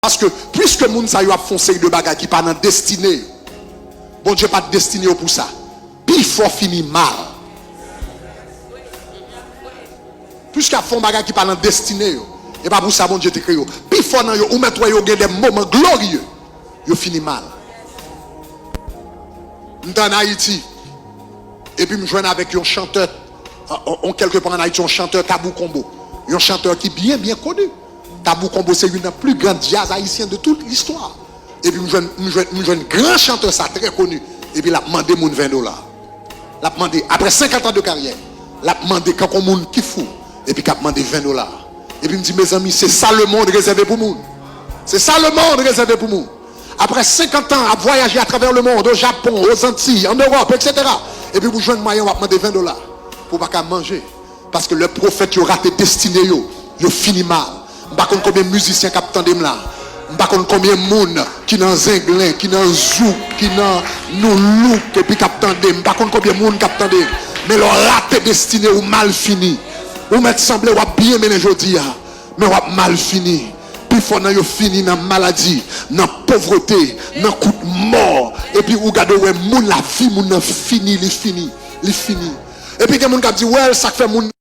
Parce que puisque moun sa yo a foncé de bagages qui pas dans destinée, bon Dieu pas de destiné pour ça. Puis il faut finir mal. Puisqu'il font bagages qui pas dans destinée, et pas pour ça bon Dieu te créé. Puis il faut dans yo ou mettre yo des moments glorieux, yo fini mal. Dans Haïti, et puis me joindre avec un chanteur, quelque part en Haïti, un chanteur Tabou Combo, un chanteur qui est bien connu. Tabou Combo, c'est une des plus grandes jazz haïtiennes de toute l'histoire. Et puis, je un grand chanteur, ça très connu. Et puis, il a demandé mon $20. Il a demandé, après 50 ans de carrière, il a demandé quand on qui fou. Et puis, il a demandé $20. Et puis, il me dit, mes amis, c'est ça le monde réservé pour nous. C'est ça le monde réservé pour nous. Après 50 ans à voyager à travers le monde, au Japon, aux Antilles, en Europe, etc. Et puis, vous joignez moyen, on va demander $20 pour ne pas manger. Parce que le prophète, il aura tes destinées, il finit mal. Je ne sais pas combien de musiciens qui attendent là. Je ne sais pas combien de monde qui dans Zinglin, qui dans Zouk, qui dans Noulouk, et puis qui attendent. Je ne sais pas combien de monde qui attendent. Mais leur raté destiné ou mal fini. Ou mettre semblé ou bien mené aujourd'hui, mais ou mal fini. Puis il faut que vous fini dans la maladie, dans la pauvreté, dans le coup de mort. Et puis vous regardez où la vie, moun fini, il fini. Et puis il y a des gens qui disent, ouais, ça fait moun.